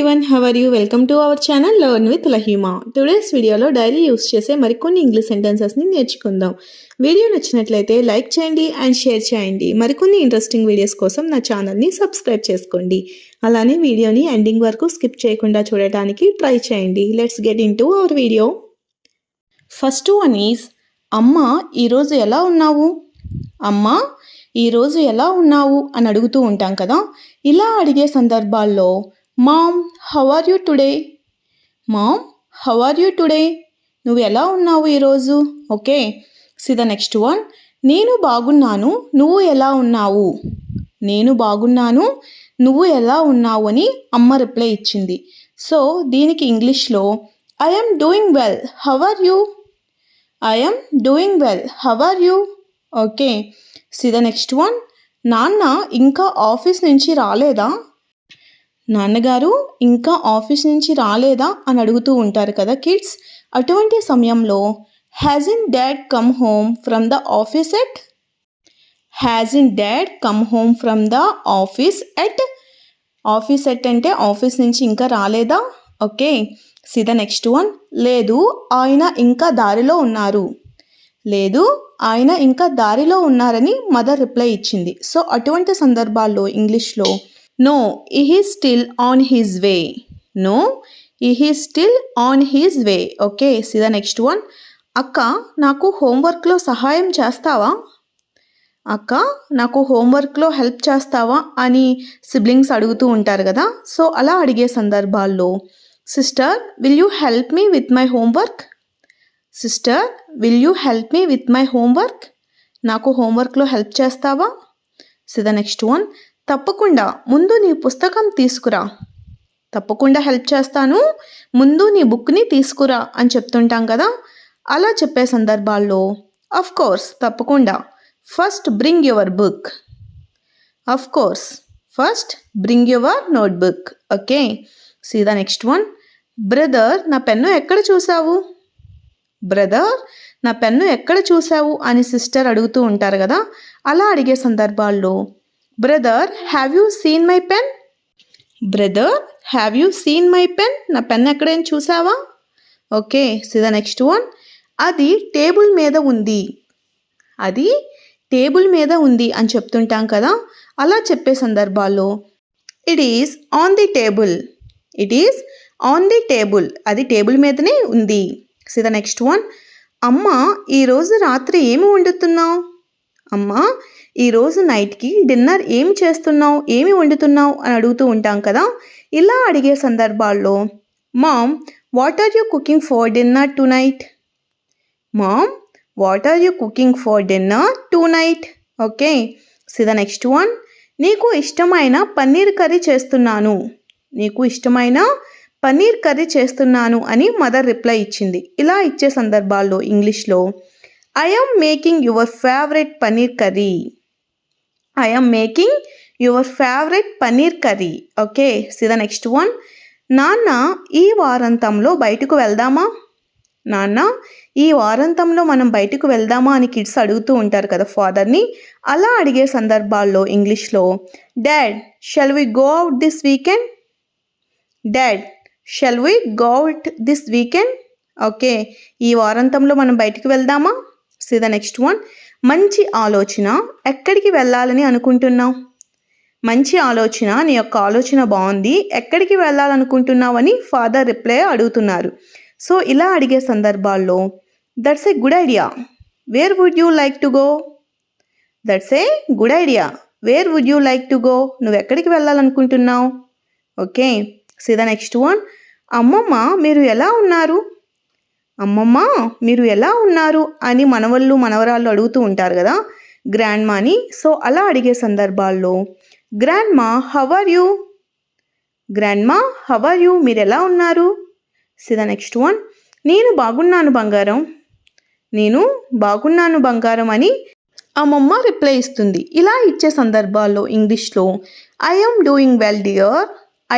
everyone, how are you? Welcome to our channel Learn with Lahima. Today's video లో daily use చేసే మరికొన్ని English sentences ని నేర్చుకుందాం. Video నచ్చినట్లయితే లైక్ చేయండి అండ్ షేర్ చేయండి. మరికొన్ని ఇంట్రెస్టింగ్ వీడియోస్ కోసం నా ఛానల్ ని సబ్స్క్రైబ్ చేసుకోండి. అలానే వీడియోని ఎండింగ్ వరకు స్కిప్ చేయకుండా చూడడానికి ట్రై చేయండి. Let's get into hour video. First one is అమ్మా ఈరోజు ఎలా ఉన్నావు? అమ్మా ఈరోజు ఎలా ఉన్నావు అని అడుగుతూ ఉంటాం కదా. ఇలా అడిగే సందర్భాల్లో mom how are you today? Mom how are you today? నువ్వు ఎలా ఉన్నావు ఈరోజు? Okay, see the next one. నేను బాగున్నాను, నువ్వు ఎలా ఉన్నావు? నేను బాగున్నాను, నువ్వు ఎలా ఉన్నావు అని అమ్మ రిప్లై ఇచ్చింది. సో దీనికి ఇంగ్లీష్లో I am doing well, how are you? I am doing well, how are you? Okay, see the next one. నాన్న ఇంకా ఆఫీస్ నుంచి రాలేదా? నాన్నగారు ఇంకా ఆఫీస్ నుంచి రాలేదా అని అడుగుతూ ఉంటారు కదా కిడ్స్. అటువంటి సమయంలో hasn't dad come home from the office yet? Hasn't dad come home from the office yet? Office yet అంటే ఆఫీస్ నుంచి ఇంకా రాలేదా? Okay, see the next one. లేదు ఆయన ఇంకా దారిలో ఉన్నారు. లేదు ఆయన ఇంకా దారిలో ఉన్నారని మదర్ రిప్లై ఇచ్చింది. సో అటువంటి సందర్భాల్లో ఇంగ్లీష్లో no he is still on his way. No, he is still on his way. Okay, see the next one. అక్క నాకు హోంవర్క్లో సహాయం చేస్తావా? అక్క నాకు హోంవర్క్లో హెల్ప్ చేస్తావా అని సిబ్లింగ్స్ అడుగుతూ ఉంటారు కదా. సో అలా అడిగే సందర్భాల్లో sister will you help me with my homework? Sister will you help me with my homework? నాకు హోంవర్క్లో హెల్ప్ చేస్తావా? C the next one. తప్పకుండా ముందు నీ పుస్తకం తీసుకురా. తప్పకుండా హెల్ప్ చేస్తాను, ముందు నీ బుక్ని తీసుకురా అని చెప్తుంటాం కదా. అలా చెప్పే సందర్భాల్లో అఫ్ కోర్స్ తప్పకుండా, first bring your book. Of course first bring your notebook. Okay, see the next one. Brother నా పెన్ను ఎక్కడ చూసావు? బ్రదర్ నా పెన్ను ఎక్కడ చూసావు అని సిస్టర్ అడుగుతూ ఉంటారు కదా. అలా అడిగే సందర్భాల్లో brother have you seen my pen? Brother have you seen my pen? నా పెన్ ఎక్కడైనా చూసావా? Okay, see the next one. అది టేబుల్ మీద ఉంది. అది టేబుల్ మీద ఉంది అని చెప్తుంటాం కదా. అలా చెప్పే సందర్భాల్లో it is on the table. It is on the table, అది టేబుల్ మీదనే ఉంది. C the next one. అమ్మ ఈరోజు రాత్రి ఏమి వండుతున్నావు? అమ్మ ఈరోజు నైట్కి డిన్నర్ ఏమి చేస్తున్నావు, ఏమి వండుతున్నావు అని అడుగుతూ ఉంటాం కదా. ఇలా అడిగే సందర్భాల్లో mom what are you cooking for dinner tonight? Mom what are you cooking for dinner tonight? Okay, see the next one. నీకు ఇష్టమైన పన్నీర్ కర్రీ చేస్తున్నాను. నీకు ఇష్టమైన పన్నీర్ కర్రీ చేస్తున్నాను అని మదర్ రిప్లై ఇచ్చింది. ఇలా ఇచ్చే సందర్భాల్లో ఇంగ్లీష్లో I yam making your favourite paneer curry. I am making your favourite paneer curry. Okay, see the next one. నాన్న ఈ వారాంతంలో బయటకు వెళ్దామా? నాన్న ఈ వారాంతంలో మనం బయటకు వెళ్దామా అని కిడ్స్ అడుగుతూ ఉంటారు కదా ఫాదర్ని. అలా అడిగే సందర్భాల్లో ఇంగ్లీష్లో dad shall we go out this weekend? Dad shall we go out this weekend? Okay, ఈ వారాంతంలో మనం బయటకు వెళ్దామా? See the next one. మంచి ఆలోచన, ఎక్కడికి వెళ్ళాలని అనుకుంటున్నావు? మంచి ఆలోచన, నీ యొక్క ఆలోచన బాగుంది, ఎక్కడికి వెళ్ళాలనుకుంటున్నావు అని ఫాదర్ రిప్లై అడుగుతున్నారు. సో ఇలా అడిగే సందర్భాల్లో that's a good idea, where would you like to go? That's a good idea, where would you like to go? నువ్వు ఎక్కడికి వెళ్ళాలనుకుంటున్నావు? Okay, see the next one. అమ్మమ్మ మీరు ఎలా ఉన్నారు? అమ్మమ్మ మీరు ఎలా ఉన్నారు అని మనవళ్ళు మనవరాళ్ళు అడుగుతూ ఉంటారు కదా గ్రాండ్ మాని. సో అలా అడిగే సందర్భాల్లో గ్రాండ్ మా హౌ ఆర్ యూ? గ్రాండ్ మా హౌ ఆర్ యూ, మీరు ఎలా ఉన్నారు? C the next one. నేను బాగున్నాను బంగారం. నేను బాగున్నాను బంగారం అని అమ్మమ్మ రిప్లై ఇస్తుంది. ఇలా ఇచ్చే సందర్భాల్లో ఇంగ్లీష్లో I am doing well dear,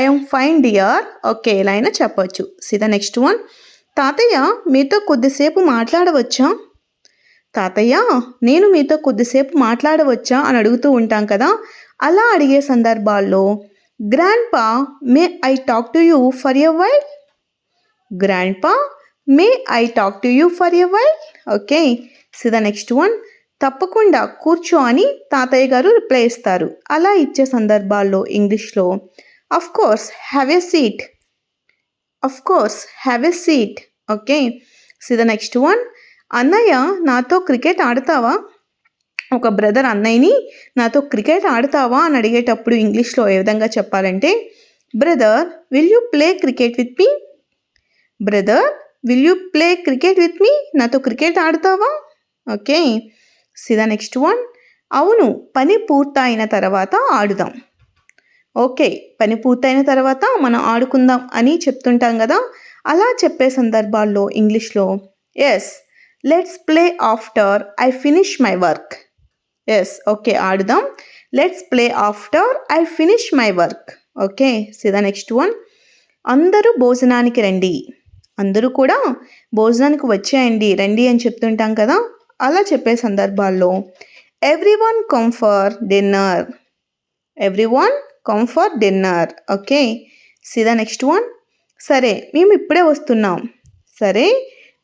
I am fine dear. Okay, ఇలా అయినా చెప్పచ్చు. C the next one. తాతయ్య మీతో కొద్దిసేపు మాట్లాడవచ్చా? తాతయ్య నేను మీతో కొద్దిసేపు మాట్లాడవచ్చా అని అడుగుతూ ఉంటాం కదా. అలా అడిగే సందర్భాల్లో grandpa may I talk to you for a while. Grandpa may I talk to you for a while. Okay, so the next one. తప్పకుండా కూర్చో అని తాతయ్య గారు రిప్లై ఇస్తారు. అలా ఇచ్చే సందర్భాల్లో ఇంగ్లీష్లో of course have a seat. Of course have a seat. Okay, so the next one. అన్నయ్య నాతో క్రికెట్ ఆడతావా. ఒక బ్రదర్ అన్నయ్యని నాతో క్రికెట్ ఆడతావా అని అడిగేటప్పుడు ఇంగ్లీష్లో ఏ విధంగా చెప్పాలంటే, brother will you play cricket with me. Brother will you play cricket with me. నాతో క్రికెట్ ఆడతావా. Okay, see the next one. అవును, పని పూర్తయిన తర్వాత ఆడుదాం. ఓకే, పని పూర్తయిన తర్వాత మనం ఆడుకుందాం అని చెప్తుంటాం కదా. అలా చెప్పే సందర్భాల్లో ఇంగ్లీష్లో yes let's play after I finish my work. Yes, okay, ఆడుదాం. Let's play after I finish my work. Okay, see the next one. అందరూ భోజనానికి రండి. అందరూ కూడా భోజనానికి వచ్చేయండి, రండి అని చెప్తుంటాం కదా. అలా చెప్పే సందర్భాల్లో everyone come for dinner. Everyone come for dinner. Okay, see the next one. సరే మేము ఇప్పుడే వస్తున్నాం. సరే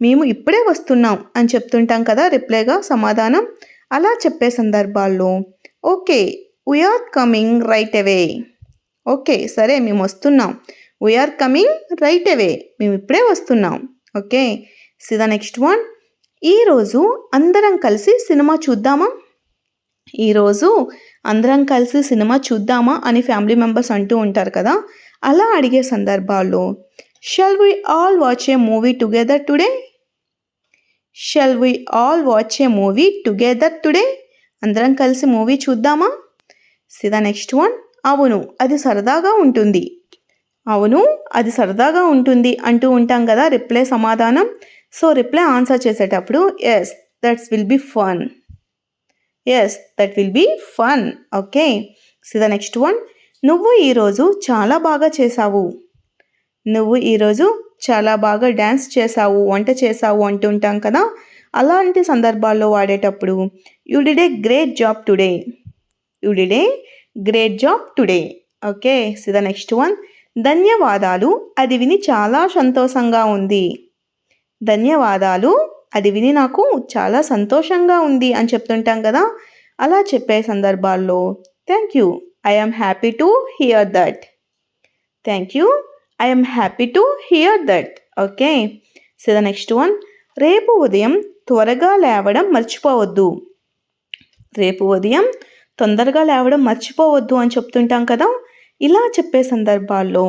మేము ఇప్పుడే వస్తున్నాం అని చెప్తుంటాం కదా రిప్లైగా సమాధానం. అలా చెప్పే సందర్భాల్లో okay we're coming right away. Okay, సరే మేము వస్తున్నాం. వీఆర్ కమింగ్ రైట్ అవే, మేము ఇప్పుడే వస్తున్నాం. Okay, see the next one. ఈరోజు అందరం కలిసి సినిమా చూద్దామా. ఈరోజు అందరం కలిసి సినిమా చూద్దామా అని ఫ్యామిలీ మెంబర్స్ అంటూ ఉంటారు కదా. అలా అడిగే సందర్భాల్లో shall we all watch a movie together today. Shall we all watch a movie together today. అందరం కలిసి మూవీ చూద్దామా. See the next one. అవును అది సరదాగా ఉంటుంది. అవును అది సరదాగా ఉంటుంది అంటూ ఉంటాం కదా రిప్లై సమాధానం. సో రిప్లై ఆన్సర్ చేసేటప్పుడు yes that's will be fun. Yes that will be fun. Okay, see the next one. నువ్వు ఈరోజు చాలా బాగా చేసావు. నువ్వు ఈరోజు చాలా బాగా డ్యాన్స్ చేసావు, వంట చేసావు అంటుంటాం కదా. అలాంటి సందర్భాల్లో వాడేటప్పుడు you did a great job today. You did a great job today. Okay, see the next one. ధన్యవాదాలు, అది విని చాలా సంతోషంగా ఉంది. ధన్యవాదాలు, అది విని నాకు చాలా సంతోషంగా ఉంది అని చెప్తుంటాం కదా. అలా చెప్పే సందర్భాల్లో thank you, I am happy to hear that. Thank you, I am happy to hear that. Okay, so the next one. రేపు ఉదయం త్వరగా లేవడం మర్చిపోవద్దు. రేపు ఉదయం తొందరగా లేవడం మర్చిపోవద్దు అని చెప్తుంటాం కదా. ఇలా చెప్పే సందర్భాల్లో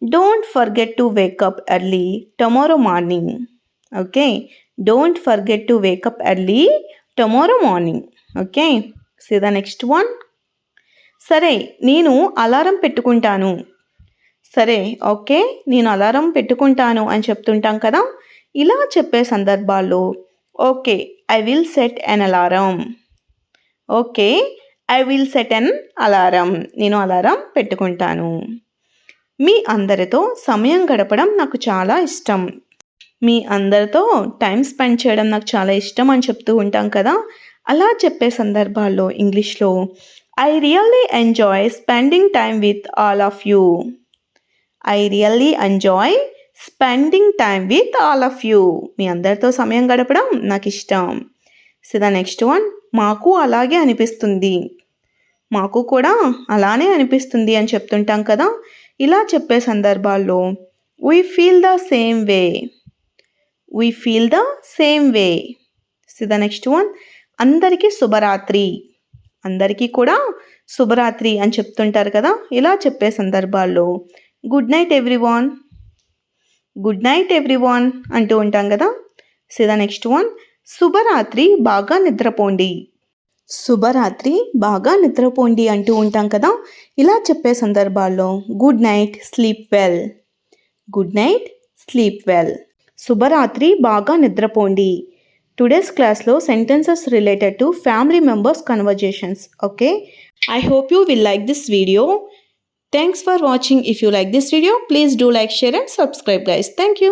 don't forget to wake up early tomorrow morning. Okay, don't forget to wake up early tomorrow morning. Okay, see the next one. సరే నేను అలారం పెట్టుకుంటాను. సరే ఓకే నేను అలారం పెట్టుకుంటాను అని చెప్తుంటాం కదా. ఇలా చెప్పే సందర్భాల్లో okay I will set an alarm. Okay I will set an alarm, నేను అలారం పెట్టుకుంటాను. మీ అందరితో సమయం గడపడం నాకు చాలా ఇష్టం. మీ అందరితో టైం స్పెండ్ చేయడం నాకు చాలా ఇష్టం అని చెప్తూ ఉంటాం కదా. అలా చెప్పే సందర్భాల్లో ఇంగ్లీష్లో I really enjoy spending time with all of you. I really enjoy spending time with all of you. మీ అందరితో సమయం గడపడం నాకు ఇష్టం. So the next one. మాకు అలాగే అనిపిస్తుంది. మాకు కూడా అలానే అనిపిస్తుంది అని చెప్తుంటాం కదా. ఇలా చెప్పే సందర్భాల్లో we feel the same way. We feel the same way. So the next one. అందరికీ శుభరాత్రి. అందరికీ కూడా శుభరాత్రి అని చెప్తుంటారు కదా. ఇలా చెప్పే సందర్భాల్లో good night everyone. Good night everyone అంటూ ఉంటాం కదా. So the next one. శుభరాత్రి, బాగా నిద్రపోండి. శుభరాత్రి, బాగా నిద్రపోండి అంటూ ఉంటాం కదా. ఇలా చెప్పే సందర్భాల్లో good night, sleep well. Good night, sleep well. శుభరాత్రి, బాగా నిద్రపోండి. టుడేస్ క్లాస్లో sentences related to family members conversations. Okay, I hope you will like this video. Thanks for watching. If you like this video, please do like, share and subscribe guys. Thank you.